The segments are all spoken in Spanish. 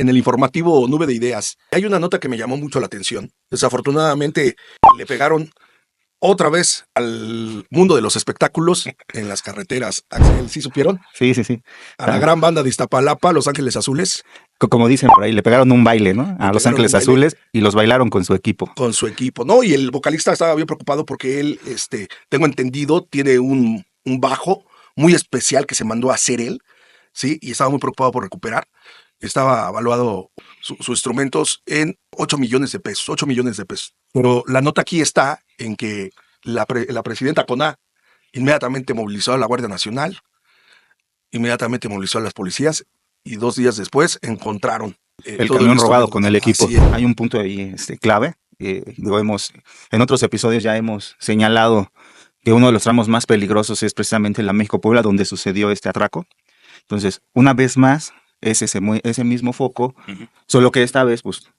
en el informativo Nube de Ideas. Hay una nota que me llamó mucho la atención. Desafortunadamente le pegaron otra vez al mundo de los espectáculos en las carreteras. Axel, ¿sí supieron? Sí, sí, sí. A la gran banda de Iztapalapa, Los Ángeles Azules. Como dicen por ahí, le pegaron un baile, ¿no? A Los Ángeles Azules y los bailaron con su equipo. Con su equipo, ¿no? Y el vocalista estaba bien preocupado porque él, tengo entendido, tiene un bajo muy especial que se mandó a hacer él, ¿sí? Y estaba muy preocupado por recuperar. Estaba evaluado sus instrumentos en 8 millones de pesos, 8 millones de pesos. Pero la nota aquí está en que la presidenta CONA inmediatamente movilizó a la Guardia Nacional, inmediatamente movilizó a las policías y 2 días después encontraron el camión robado con el equipo. Hay un punto ahí clave. En otros episodios ya hemos señalado que uno de los tramos más peligrosos es precisamente la México-Puebla, donde sucedió este atraco. Entonces, una vez más, es ese mismo foco, solo que esta vez pues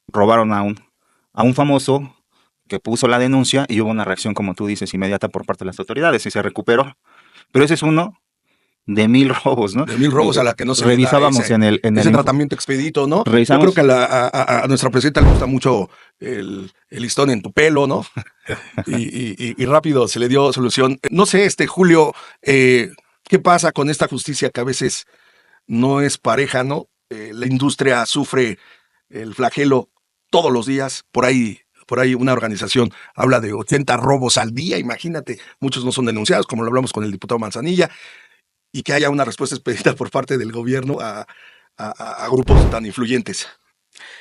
robaron a un famoso que puso la denuncia y hubo una reacción, como tú dices, inmediata por parte de las autoridades y se recuperó. Pero ese es uno de 1000 robos, ¿no? De 1000 robos a la que no se revisábamos le da ese tratamiento expedito, ¿no? Revisamos. Yo creo que a nuestra presidenta le gusta mucho el listón en tu pelo, ¿no? y rápido se le dio solución. No sé, Julio, ¿qué pasa con esta justicia que a veces no es pareja, ¿no? La industria sufre el flagelo todos los días. Por ahí una organización habla de 80 robos al día, imagínate. Muchos no son denunciados, como lo hablamos con el diputado Manzanilla. Y que haya una respuesta expedita por parte del gobierno a grupos tan influyentes.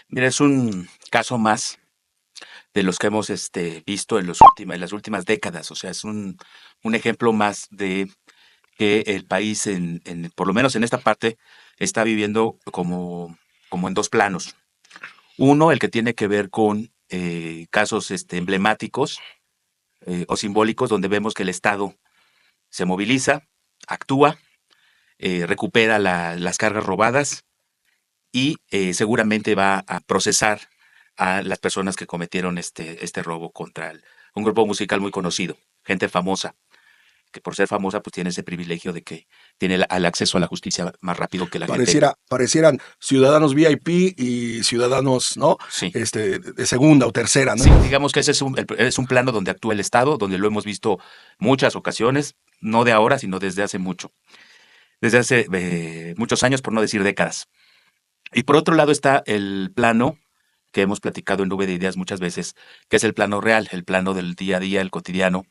Mira, es un caso más de los que hemos visto en las últimas décadas. O sea, es un ejemplo más de que el país, por lo menos en esta parte, está viviendo como en dos planos. Uno, el que tiene que ver con casos emblemáticos o simbólicos, donde vemos que el Estado se moviliza, actúa, recupera las cargas robadas y seguramente va a procesar a las personas que cometieron este robo contra un grupo musical muy conocido, gente famosa, que por ser famosa pues tiene ese privilegio de que tiene el acceso a la justicia más rápido que la gente. Parecieran ciudadanos VIP y ciudadanos, ¿no? Sí. De segunda o tercera, ¿no? Sí, digamos que ese es un plano donde actúa el Estado, donde lo hemos visto muchas ocasiones, no de ahora, sino desde hace mucho. Desde hace muchos años, por no decir décadas. Y por otro lado está el plano que hemos platicado en Nube de Ideas muchas veces, que es el plano real, el plano del día a día, el cotidiano,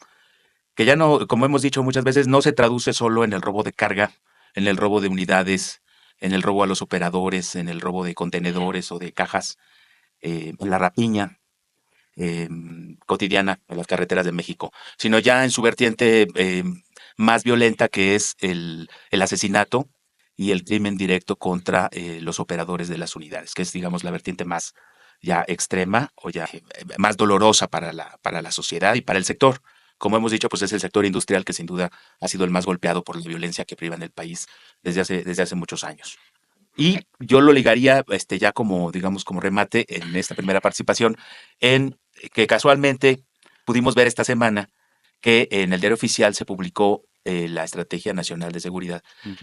que ya no, como hemos dicho muchas veces, no se traduce solo en el robo de carga, en el robo de unidades, en el robo a los operadores, en el robo de contenedores o de cajas, en la rapiña cotidiana en las carreteras de México, sino ya en su vertiente más violenta, que es el asesinato y el crimen directo contra los operadores de las unidades, que es, digamos, la vertiente más ya extrema o ya más dolorosa para la sociedad y para el sector. Como hemos dicho, pues es el sector industrial que sin duda ha sido el más golpeado por la violencia que priva en el país desde hace muchos años. Y yo lo ligaría ya como, digamos, como remate en esta primera participación, en que casualmente pudimos ver esta semana que en el diario oficial se publicó la Estrategia Nacional de Seguridad,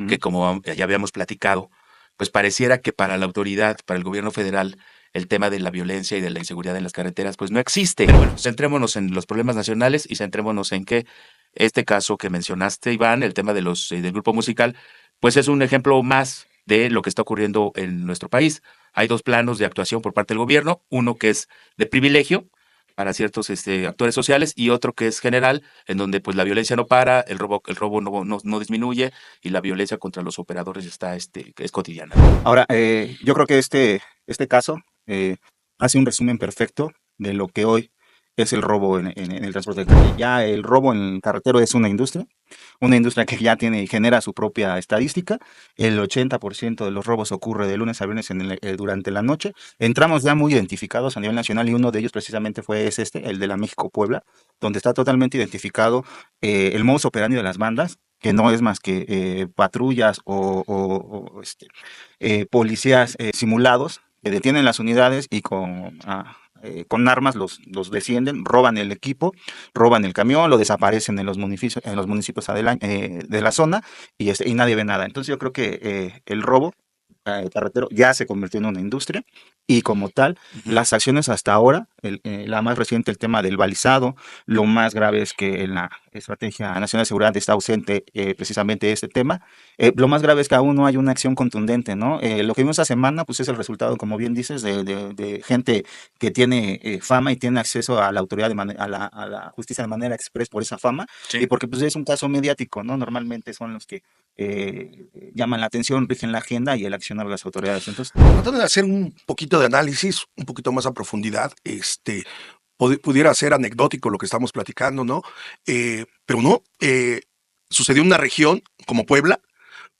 que como ya habíamos platicado, pues pareciera que para la autoridad, para el gobierno federal, el tema de la violencia y de la inseguridad en las carreteras, pues no existe. Pero bueno, centrémonos en los problemas nacionales y centrémonos en que este caso que mencionaste, Iván, el tema del grupo musical, pues es un ejemplo más de lo que está ocurriendo en nuestro país. Hay dos planos de actuación por parte del gobierno, uno que es de privilegio para ciertos actores sociales y otro que es general, en donde pues la violencia no para, el robo no disminuye y la violencia contra los operadores es cotidiana. Ahora, yo creo que este caso hace un resumen perfecto de lo que hoy es el robo en el transporte. Ya el robo en carretero es una industria que ya tiene y genera su propia estadística. El 80% de los robos ocurre de lunes a viernes durante la noche. Entramos ya muy identificados a nivel nacional y uno de ellos precisamente el de la México-Puebla, donde está totalmente identificado el modus operandi de las bandas, que no es más que patrullas o policías simulados que detienen las unidades y con armas los descienden, roban el equipo, roban el camión, lo desaparecen en los municipios de la zona y nadie ve nada. Entonces yo creo que el robo carretero ya se convirtió en una industria y como tal, las acciones hasta ahora, la más reciente, el tema del balizado, lo más grave es que en la Estrategia Nacional de Seguridad está ausente precisamente este tema. Lo más grave es que aún no hay una acción contundente, ¿no? Lo que vimos esta semana, pues es el resultado, como bien dices, de gente que tiene fama y tiene acceso a la autoridad, a la justicia de manera express por esa fama, y porque pues es un caso mediático, ¿no? Normalmente son los que llaman la atención, rigen la agenda y el accionar de las autoridades. Entonces, tratando de hacer un poquito de análisis, un poquito más a profundidad, pudiera ser anecdótico lo que estamos platicando, ¿no? Pero no, sucedió en una región como Puebla.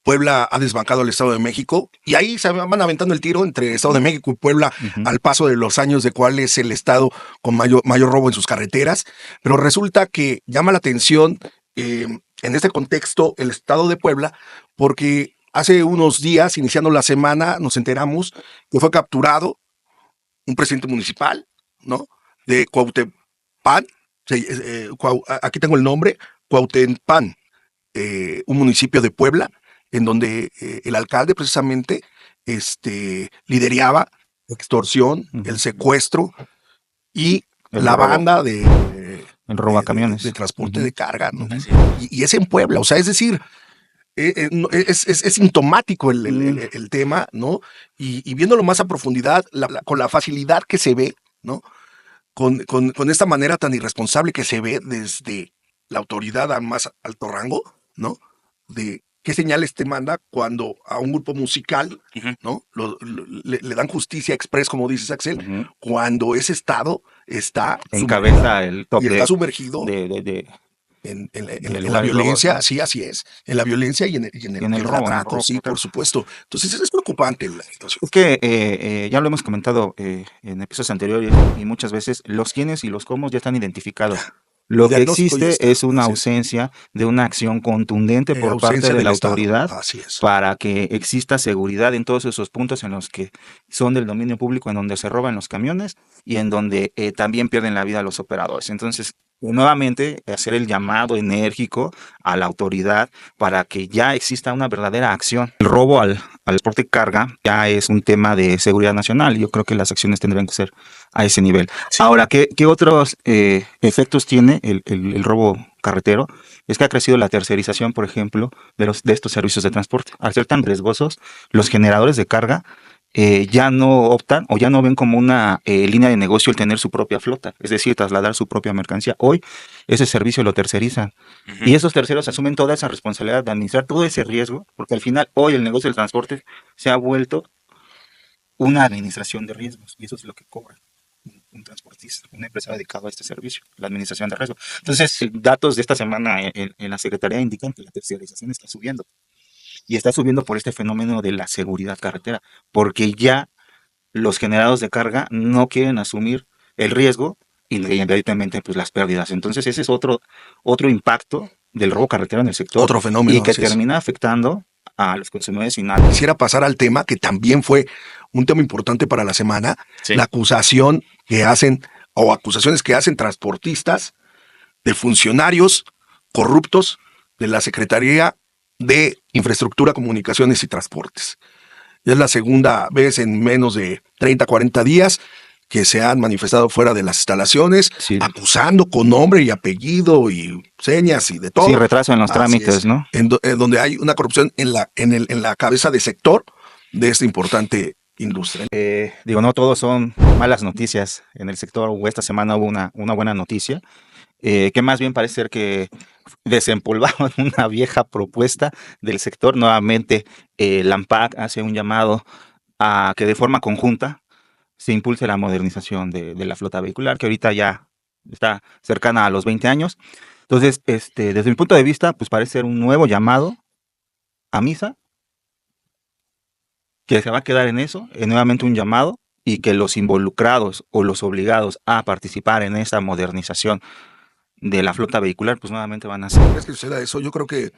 Puebla ha desbancado al Estado de México y ahí se van aventando el tiro entre Estado de México y Puebla al paso de los años de cuál es el estado con mayor robo en sus carreteras. Pero resulta que llama la atención en este contexto el Estado de Puebla porque hace unos días, iniciando la semana, nos enteramos que fue capturado un presidente municipal, ¿no? De Cuauhtépan, aquí tengo el nombre, Cuauhtépan, un municipio de Puebla, en donde el alcalde precisamente lideraba la extorsión, el secuestro y el la robo, banda el robo a camiones. de transporte de carga, ¿no? Y es en Puebla, o sea, es decir, es sintomático el tema, ¿no? Y viéndolo más a profundidad, con la facilidad que se ve, ¿no? Con esta manera tan irresponsable que se ve desde la autoridad al más alto rango, ¿no? De qué señales te manda cuando a un grupo musical, ¿no? Le dan justicia express, como dices, Axel, cuando ese estado está encabeza el top y está sumergido de en la violencia, robos, sí, así es, en la violencia y en el robo, atraco, sí, por supuesto. Entonces es preocupante la situación. Es que ya lo hemos comentado en episodios anteriores y muchas veces, los quiénes y los cómo ya están identificados. Lo que existe es una ausencia de una acción contundente por parte de la autoridad para que exista seguridad en todos esos puntos en los que son del dominio público, en donde se roban los camiones y en donde también pierden la vida los operadores. Entonces, nuevamente, hacer el llamado enérgico a la autoridad para que ya exista una verdadera acción. El robo al transporte de carga ya es un tema de seguridad nacional. Yo creo que las acciones tendrían que ser a ese nivel. Sí. Ahora, ¿qué otros efectos tiene el robo carretero? Es que ha crecido la tercerización, por ejemplo, de estos servicios de transporte. Al ser tan riesgosos, los generadores de carga ya no optan o ya no ven como una línea de negocio el tener su propia flota, es decir, trasladar su propia mercancía. Hoy ese servicio lo tercerizan y esos terceros asumen toda esa responsabilidad de administrar todo ese riesgo, porque al final hoy el negocio del transporte se ha vuelto una administración de riesgos y eso es lo que cobra un transportista, una empresa dedicada a este servicio, la administración de riesgo. Entonces, datos de esta semana en la Secretaría indican que la tercerización está subiendo. Y está subiendo por este fenómeno de la seguridad carretera, porque ya los generados de carga no quieren asumir el riesgo y inmediatamente pues las pérdidas. Entonces ese es otro impacto del robo carretero en el sector. Otro fenómeno. Y que termina afectando a los consumidores finales. Quisiera pasar al tema que también fue un tema importante para la semana, la acusación que hacen o acusaciones que hacen transportistas de funcionarios corruptos de la Secretaría de Infraestructura, Comunicaciones y Transportes. Ya es la segunda vez en menos de 30, 40 días que se han manifestado fuera de las instalaciones, acusando con nombre y apellido y señas y de todo. Sí, retraso en los trámites, ¿no? En donde hay una corrupción en la cabeza de sector de esta importante industria. No todos son malas noticias en el sector. Esta semana hubo una buena noticia. Que más bien parece ser que desempolvaron una vieja propuesta del sector. Nuevamente, la ANPAC hace un llamado a que de forma conjunta se impulse la modernización de la flota vehicular, que ahorita ya está cercana a los 20 años. Entonces, desde mi punto de vista, pues parece ser un nuevo llamado a misa, que se va a quedar en eso, nuevamente un llamado, y que los involucrados o los obligados a participar en esa modernización de la flota vehicular, pues nuevamente van a ser. ¿Crees que suceda eso? Yo creo que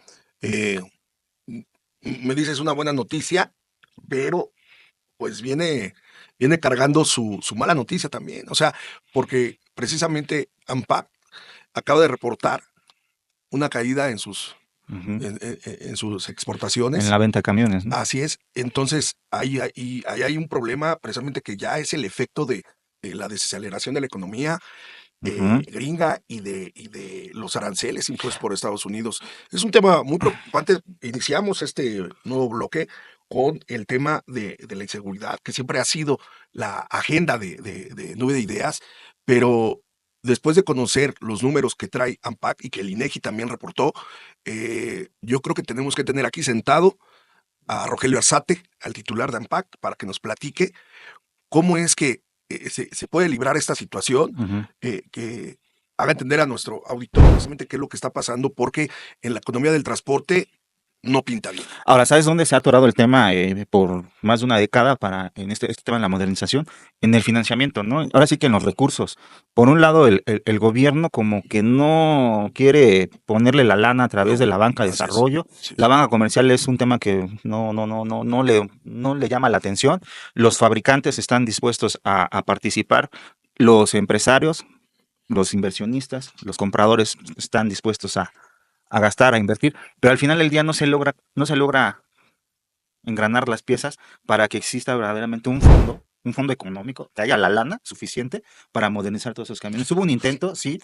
me dices una buena noticia, pero pues viene cargando su mala noticia también. O sea, porque precisamente ANPAC acaba de reportar una caída en sus en sus exportaciones. En la venta de camiones, ¿no? Así es. Entonces, ahí hay un problema precisamente que ya es el efecto de la desaceleración de la economía gringa y de los aranceles impuestos por Estados Unidos. Es un tema muy preocupante. Iniciamos este nuevo bloque con el tema de la inseguridad, que siempre ha sido la agenda de Nube de Ideas, pero después de conocer los números que trae ANPAC y que el INEGI también reportó, yo creo que tenemos que tener aquí sentado a Rogelio Arzate, al titular de ANPAC, para que nos platique cómo es que se puede librar esta situación, que haga entender a nuestro auditor precisamente qué es lo que está pasando, porque en la economía del transporte no pinta bien. Ahora, ¿sabes dónde se ha atorado el tema por más de una década en este tema de la modernización? En el financiamiento, ¿no? Ahora sí que en los recursos. Por un lado, el gobierno como que no quiere ponerle la lana a través de la banca de desarrollo. Sí. La banca comercial es un tema que no le llama la atención. Los fabricantes están dispuestos a participar. Los empresarios, los inversionistas, los compradores están dispuestos a gastar, a invertir, pero al final del día no se logra engranar las piezas para que exista verdaderamente un fondo económico, que haya la lana suficiente para modernizar todos esos camiones. Hubo un intento, sí,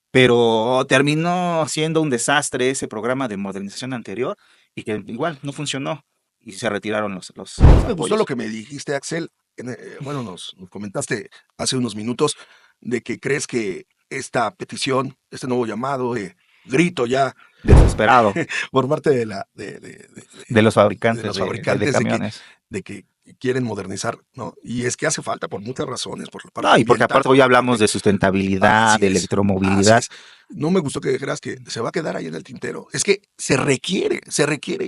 pero terminó siendo un desastre ese programa de modernización anterior y que igual no funcionó y se retiraron los Me gustó lo que me dijiste, Axel. Bueno, nos comentaste hace unos minutos de que crees que esta petición, este nuevo llamado, grito ya desesperado por parte de los fabricantes de camiones de que quieren modernizar, ¿no? Y es que hace falta por muchas razones, por la parte no, y porque aparte hoy hablamos de sustentabilidad, de electromovilidad. No me gustó que dijeras que se va a quedar ahí en el tintero. Es que se requiere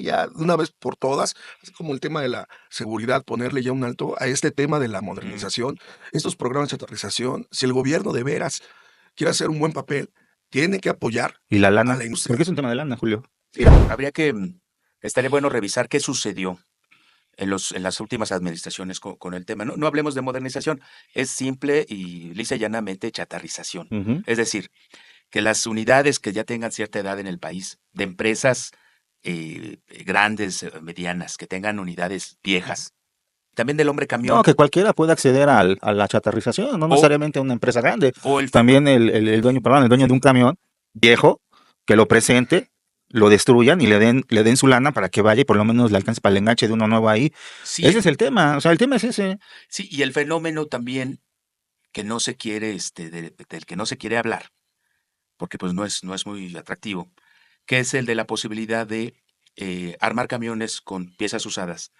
ya de una vez por todas, así como el tema de la seguridad, ponerle ya un alto a este tema de la modernización, estos programas de chatarrización. Si el gobierno de veras quiere hacer un buen papel, tiene que apoyar y la lana, a la industria. Porque es un tema de lana, Julio. Mira, habría que, estaría bueno revisar qué sucedió en las últimas administraciones con el tema. No hablemos de modernización, es simple y lisa y llanamente chatarrización. Es decir, que las unidades que ya tengan cierta edad en el país, de empresas grandes, medianas, que tengan unidades viejas, también del hombre camión. No, que cualquiera pueda acceder a la chatarrización, no necesariamente una empresa grande. También el dueño de un camión viejo, que lo presente, lo destruyan y le den su lana para que vaya y por lo menos le alcance para el enganche de uno nuevo ahí. Sí. Ese es el tema, o sea, el tema es ese. Sí, y el fenómeno también que no se quiere, del que no se quiere hablar, porque pues no es muy atractivo, que es el de la posibilidad de armar camiones con piezas usadas,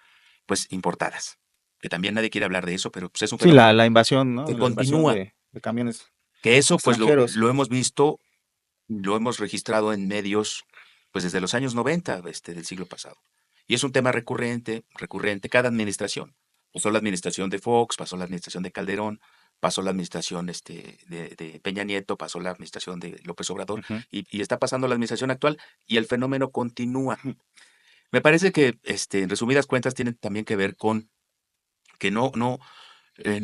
pues importadas. Que también nadie quiere hablar de eso, pero pues es un fenómeno. Sí, la invasión, ¿no? Que continúa. De camiones. Que eso pues lo hemos visto, lo hemos registrado en medios pues desde los años 90 del siglo pasado. Y es un tema recurrente, cada administración. Pasó la administración de Fox, pasó la administración de Calderón, pasó la administración de Peña Nieto, pasó la administración de López Obrador, y está pasando la administración actual, y el fenómeno continúa. Me parece que, en resumidas cuentas, tienen también que ver con que no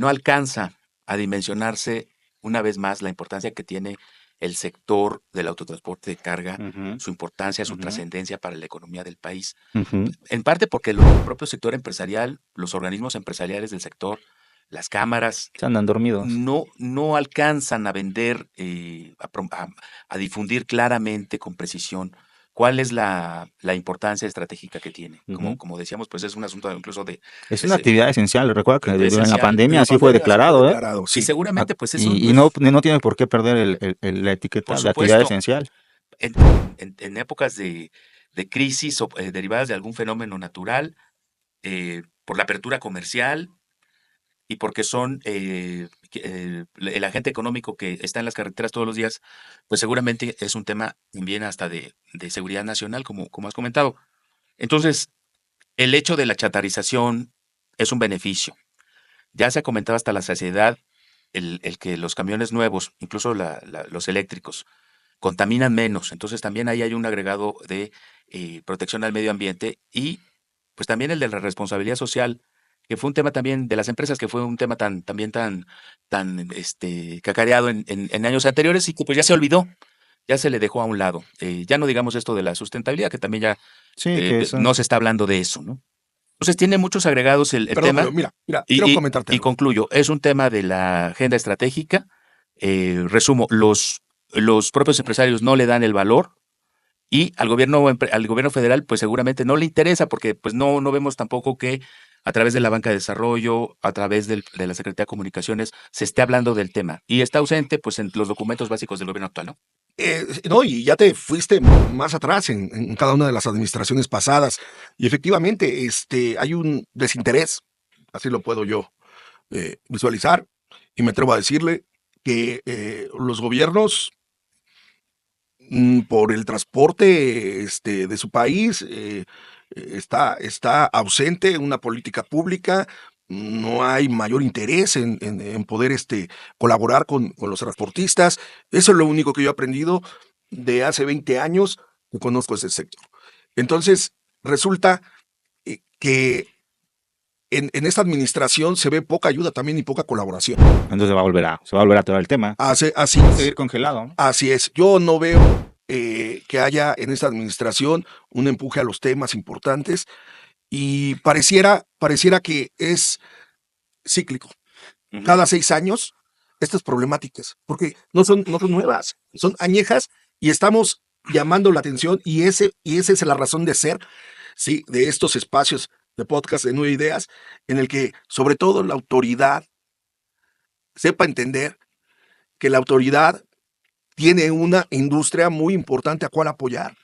alcanza a dimensionarse una vez más la importancia que tiene el sector del autotransporte de carga, su importancia, su trascendencia para la economía del país. En parte porque el propio sector empresarial, los organismos empresariales del sector, las cámaras, se andan dormidos. No alcanzan a vender, a difundir claramente, con precisión, cuál es la importancia estratégica que tiene. Como decíamos, pues es un asunto incluso de... Es una actividad esencial. Recuerda que en la pandemia así fue declarado. Sí. Y seguramente pues es y no tiene por qué perder la etiqueta de actividad esencial. En épocas de crisis o derivadas de algún fenómeno natural, por la apertura comercial y porque son el agente económico que está en las carreteras todos los días, pues seguramente es un tema también hasta de seguridad nacional, como has comentado. Entonces, el hecho de la chatarrización es un beneficio. Ya se ha comentado hasta la saciedad el que los camiones nuevos, incluso los eléctricos, contaminan menos. Entonces también ahí hay un agregado de protección al medio ambiente y pues también el de la responsabilidad social, que fue un tema también de las empresas, que fue un tema tan cacareado en años anteriores y que pues ya se olvidó. ya se le dejó a un lado. Ya no digamos esto de la sustentabilidad, que también ya Sí, que eso. no se está hablando de eso, ¿no? Entonces tiene muchos agregados el Perdón, tema. pero mira, quiero comentarte Y algo. concluyo, es un tema de la agenda estratégica. Resumo, los propios empresarios no le dan el valor y al gobierno federal pues seguramente no le interesa porque pues no vemos tampoco que a través de la banca de desarrollo, a través de la Secretaría de Comunicaciones, se esté hablando del tema. Y está ausente pues en los documentos básicos del gobierno actual, ¿no? No, y ya te fuiste más atrás en cada una de las administraciones pasadas. Y efectivamente, hay un desinterés, así lo puedo yo visualizar, y me atrevo a decirle que los gobiernos por el transporte de su país está ausente una política pública. No hay mayor interés en poder colaborar con los transportistas. Eso es lo único que yo he aprendido de hace 20 años que conozco ese sector. Entonces, resulta que en esta administración se ve poca ayuda también y poca colaboración. Entonces se va a volver a todo el tema. Así Va a seguir es. congelado, ¿no? Así es. Yo no veo que haya en esta administración un empuje a los temas importantes y pareciera que es cíclico. Ujú. Cada 6 años, estas problemáticas, porque no son nuevas, son añejas y estamos llamando la atención y esa es la razón de ser, sí, de estos espacios de podcast de Nueve Ideas, en el que sobre todo la autoridad sepa entender que la autoridad tiene una industria muy importante a cual apoyar.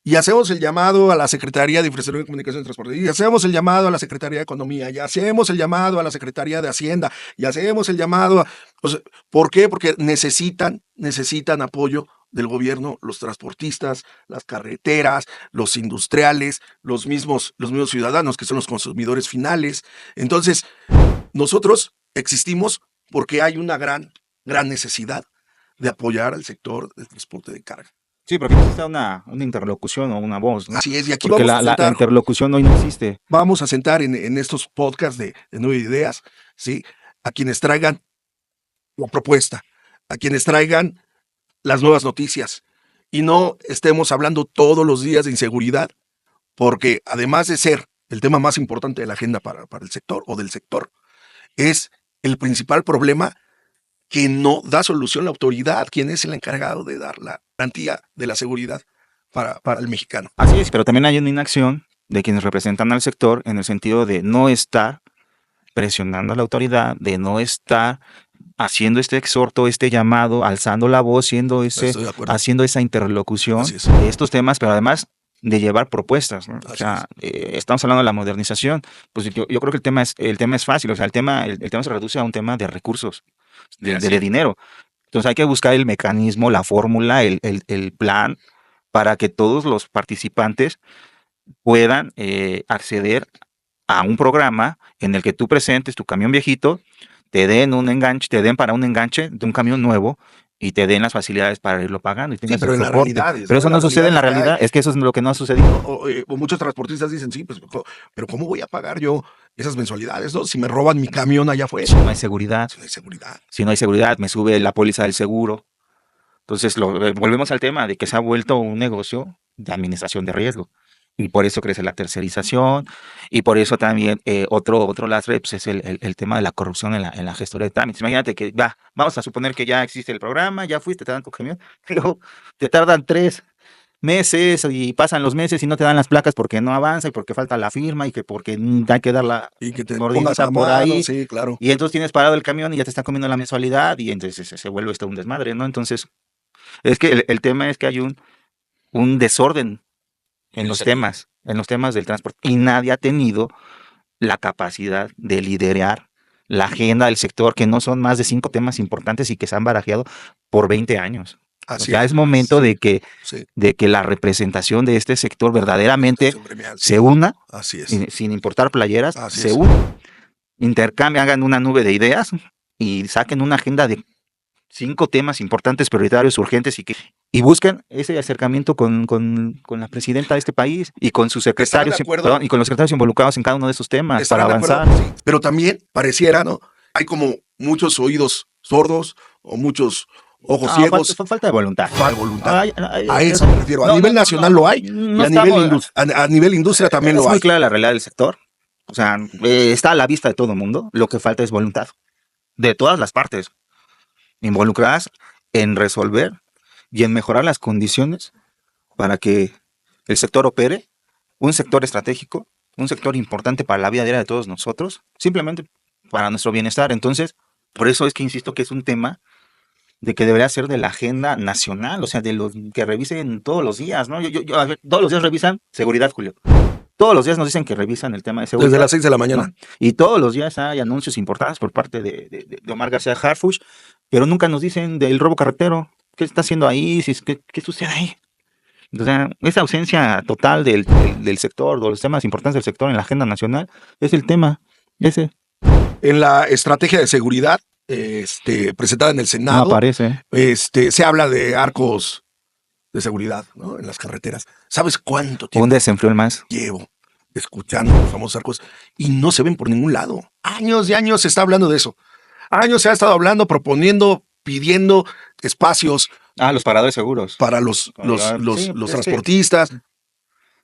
Y hacemos el llamado a la Secretaría de Infraestructura de Comunicación y Transporte, y hacemos el llamado a la Secretaría de Economía, y hacemos el llamado a la Secretaría de Hacienda, y hacemos el llamado a... O sea, ¿por qué? Porque necesitan apoyo del gobierno, los transportistas, las carreteras, los industriales, los mismos ciudadanos que son los consumidores finales. Entonces, nosotros existimos porque hay una gran necesidad de apoyar al sector del transporte de carga. Sí, porque necesita una interlocución o una voz, ¿no? Así es, y aquí Porque vamos a la sentar, interlocución hoy no existe. vamos a sentar en estos podcasts de Nueve Ideas, ¿sí? A quienes traigan la propuesta, a quienes traigan las nuevas noticias, y no estemos hablando todos los días de inseguridad, porque además de ser el tema más importante de la agenda para el sector o del sector, es el principal problema que no da solución la autoridad, quien es el encargado de dar la garantía de la seguridad para el mexicano. Así es, pero también hay una inacción de quienes representan al sector en el sentido de no estar presionando a la autoridad, de no estar haciendo este exhorto, este llamado, alzando la voz, Estoy de acuerdo. haciendo esa interlocución Así es. de estos temas, pero además de llevar propuestas, ¿no? O Así sea, estamos hablando de la modernización, pues yo creo que el tema es fácil, o sea, el tema se reduce a un tema de recursos, de dinero. Entonces hay que buscar el mecanismo, la fórmula, el plan para que todos los participantes puedan acceder a un programa en el que tú presentes tu camión viejito, te den para un enganche de un camión nuevo y te den las facilidades para irlo pagando. Y tengas pero el en la soporte. realidad, Pero eso no sucede en la realidad, es que eso es lo que no ha sucedido. O muchos transportistas dicen, sí, pues, pero ¿cómo voy a pagar yo esas mensualidades, no? Si me roban mi camión allá afuera. Si no hay seguridad. Si no hay seguridad. Si no hay seguridad, me sube la póliza del seguro. Entonces, volvemos al tema de que se ha vuelto un negocio de administración de riesgo. Y por eso crece la tercerización, y por eso también otro lastre pues, es el tema de la corrupción en la gestoría de trámites. Imagínate que vamos a suponer que ya existe el programa, ya fuiste, te dan tu camión, pero te tardan 3 meses y pasan los meses y no te dan las placas porque no avanza y porque falta la firma y que porque hay que dar la Y que te mordidita pongas a por mano, ahí. sí, claro. Y entonces tienes parado el camión y ya te está comiendo la mensualidad y entonces se vuelve esto un desmadre, ¿no? Entonces, es que el tema es que hay un desorden en los temas del transporte y nadie ha tenido la capacidad de liderar la agenda del sector, que no son más de 5 temas importantes y que se han barajeado por 20 años. Así Ya es momento sí, de que la representación de este sector verdaderamente gremial, se una, así es. sin importar playeras, Así se es. unan, intercambien, hagan una nube de ideas y saquen una agenda de 5 temas importantes, prioritarios, urgentes y busquen ese acercamiento con la presidenta de este país y con sus secretarios, y con los secretarios involucrados en cada uno de esos temas para avanzar. Sí. Pero también pareciera, ¿no? Hay como muchos oídos sordos o muchos ojos ciegos. Falta de voluntad. Falta de voluntad. Ay, A eso me refiero. A nivel nacional lo hay, y a nivel industria también lo es hay. muy clara la realidad del sector. O sea, está a la vista de todo el mundo. Lo que falta es voluntad. De todas las partes. Involucradas en resolver y en mejorar las condiciones para que el sector opere, un sector estratégico, un sector importante para la vida diaria de todos nosotros, simplemente para nuestro bienestar. Entonces, por eso es que insisto que es un tema de que debería ser de la agenda nacional, o sea, de los que revisen todos los días, ¿no? A ver, todos los días revisan seguridad, Julio. Todos los días nos dicen que revisan el tema de seguridad. Desde las 6 de la mañana. ¿No? Y todos los días hay anuncios importantes por parte de Omar García Harfuch, pero nunca nos dicen del robo carretero. ¿Qué está haciendo ahí? ¿Qué sucede ahí? O sea, esa ausencia total del sector, de los temas importantes del sector en la agenda nacional, es el tema ese. En la estrategia de seguridad presentada en el Senado, No aparece. Se habla de arcos de seguridad, ¿no? En las carreteras. ¿Sabes cuánto tiempo ¿Dónde se enfrió el más? llevo escuchando los famosos arcos y no se ven por ningún lado? Años y años se está hablando de eso. Años se ha estado hablando, proponiendo, pidiendo espacios Los paradores seguros. para los transportistas.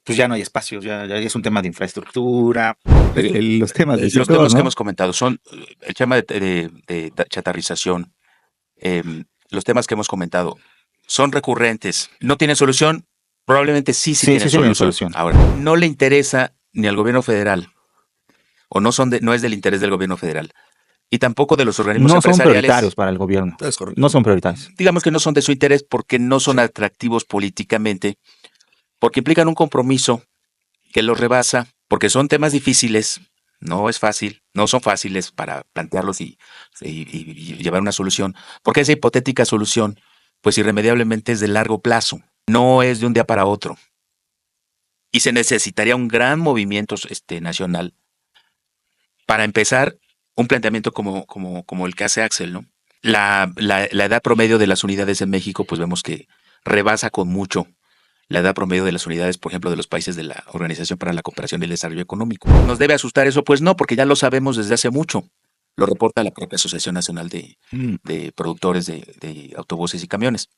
Pues ya no hay espacios, ya es un tema de infraestructura, los temas del Los sector, temas ¿no? que hemos comentado son el tema de chatarrización. Los temas que hemos comentado son recurrentes. ¿No tienen solución? Probablemente sí tienen solución. Ahora, no le interesa ni al gobierno federal, o no es del interés del gobierno federal, y tampoco de los organismos No son empresariales. prioritarios para el gobierno. Es correcto. No son prioritarios. Digamos que no son de su interés porque no son atractivos políticamente, porque implican un compromiso que los rebasa, porque son temas difíciles, no es fácil, no son fáciles para plantearlos y llevar una solución, porque esa hipotética solución, pues irremediablemente es de largo plazo, no es de un día para otro. Y se necesitaría un gran movimiento nacional para empezar un planteamiento como el que hace Axel, ¿no? La edad promedio de las unidades en México, pues vemos que rebasa con mucho la edad promedio de las unidades, por ejemplo, de los países de la Organización para la Cooperación y el Desarrollo Económico. ¿Nos debe asustar eso? Pues no, porque ya lo sabemos desde hace mucho. Lo reporta la propia Asociación Nacional de Productores de Autobuses y Camiones.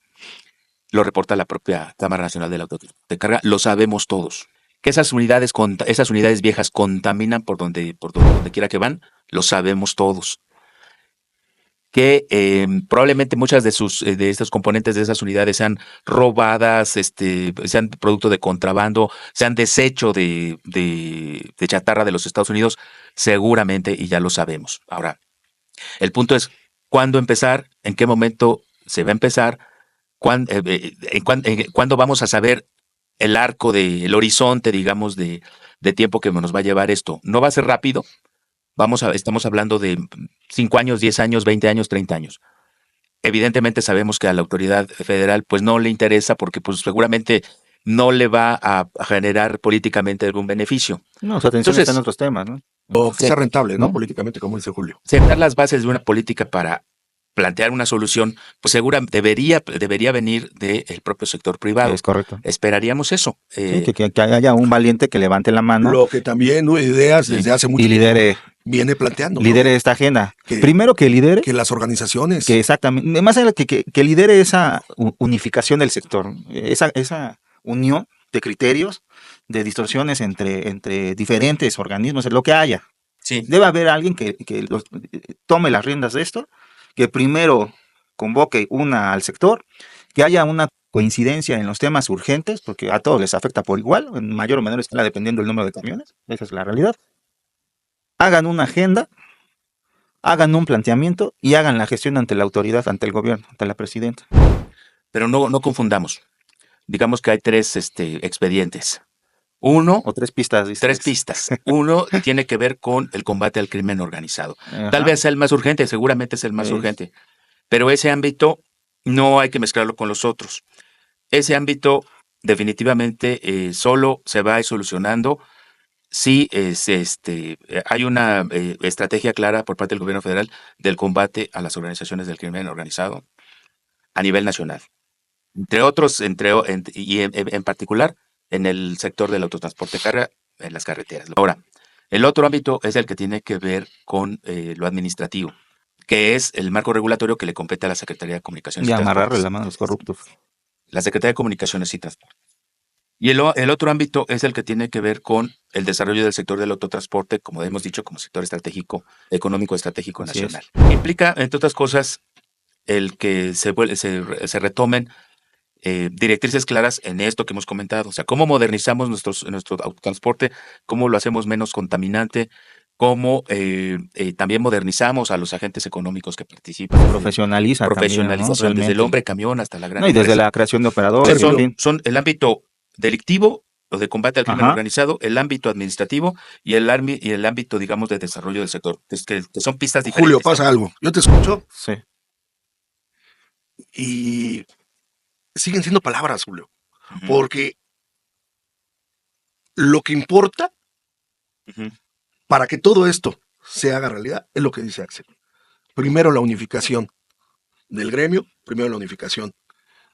Lo reporta la propia Cámara Nacional del Autotransporte de Carga. Lo sabemos todos. Que esas unidades viejas contaminan por donde quiera que van, lo sabemos todos. Que probablemente muchas de estos componentes de esas unidades sean robadas, sean producto de contrabando, sean desecho de chatarra de los Estados Unidos, seguramente, y ya lo sabemos. Ahora, el punto es cuándo empezar, en qué momento se va a empezar, cuándo vamos a saber el arco, el horizonte, digamos, de tiempo que nos va a llevar esto. No va a ser rápido. Estamos hablando de 5 años, 10 años, 20 años, 30 años. Evidentemente sabemos que a la autoridad federal pues no le interesa porque pues seguramente no le va a generar políticamente algún beneficio. No, su atención está en otros temas, ¿no? O que sea rentable, ¿no? Políticamente, como dice Julio. Sentar las bases de una política para plantear una solución, pues debería venir del propio sector privado. Es correcto. Esperaríamos eso. Que haya un valiente que levante la mano. Lo que también Nuevas Ideas desde hace mucho tiempo viene planteando. Lidere esta agenda. Primero que lidere. Que las organizaciones. Que exactamente. Más allá de que lidere esa unificación del sector. Esa unión de criterios, de distorsiones entre diferentes organismos, lo que haya. Sí. Debe haber alguien que tome las riendas de esto, que primero convoque al sector, que haya una coincidencia en los temas urgentes, porque a todos les afecta por igual, en mayor o menor escala dependiendo del número de camiones, esa es la realidad. Hagan una agenda, hagan un planteamiento y hagan la gestión ante la autoridad, ante el gobierno, ante la presidenta. Pero no confundamos. Digamos que hay 3 expedientes. Uno, o 3 pistas. 3 pistas. Uno tiene que ver con el combate al crimen organizado. Ajá. Tal vez sea el más urgente, seguramente es el más urgente. Pero ese ámbito no hay que mezclarlo con los otros. Ese ámbito definitivamente solo se va a ir solucionando si hay una estrategia clara por parte del gobierno federal del combate a las organizaciones del crimen organizado a nivel nacional. Entre otros, y en particular, en el sector del autotransporte de carga, en las carreteras. Ahora, el otro ámbito es el que tiene que ver con lo administrativo. que es el marco regulatorio que le compete a la Secretaría de Comunicaciones Y amarrarle Transportes. la mano a los corruptos. La Secretaría de Comunicaciones y Transporte. Y el otro ámbito es el que tiene que ver con el desarrollo del sector del autotransporte, como hemos dicho, como sector estratégico, económico estratégico Así nacional. Implica, entre otras cosas, el que se retomen directrices claras en esto que hemos comentado. O sea, cómo modernizamos nuestro autotransporte, cómo lo hacemos menos contaminante, cómo también modernizamos a los agentes económicos que participan. Profesionalización, Desde el hombre camión hasta la gran No, y desde empresa. la creación de operadores. Son, en fin. son el ámbito delictivo o de combate al crimen Ajá. organizado, el ámbito administrativo y el ámbito, digamos, de desarrollo del sector. Que son pistas diferentes. Julio, pasa algo. Yo te escucho Sí. y siguen siendo palabras, Julio. Ujú, Porque lo que importa ujú. para que todo esto se haga realidad es lo que dice Axel. Primero la unificación del gremio, primero la unificación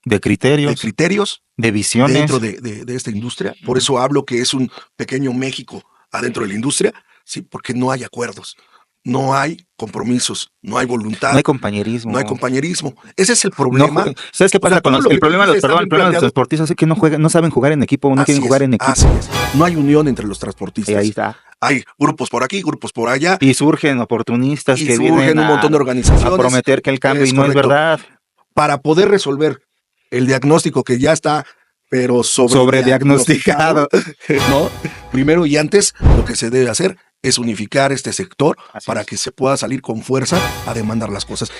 De de criterios, criterios de visiones. dentro de esta industria. Por eso hablo que es un pequeño México adentro de la industria, sí, porque no hay acuerdos, no hay compromisos, no hay voluntad, No hay compañerismo. no hay compañerismo. Ese es el No problema. jue- ¿Sabes qué O sea, pasa con todo los, lo el que problema, tú dices está perdón, bien el problema de los planteado. transportistas es que no juegan, no saben jugar en equipo, no quieren jugar en equipo. Así es. No hay unión entre los Y transportistas. ahí está. Hay grupos por aquí, grupos por allá. Y surgen oportunistas Y que surgen vienen un montón de organizaciones. a prometer que el cambio Es y no es correcto. verdad. Para poder resolver el diagnóstico que ya está, pero Sobrediagnosticado. ¿no? Primero y antes, lo que se debe hacer es unificar este sector Así para es. que se pueda salir con fuerza a demandar las cosas.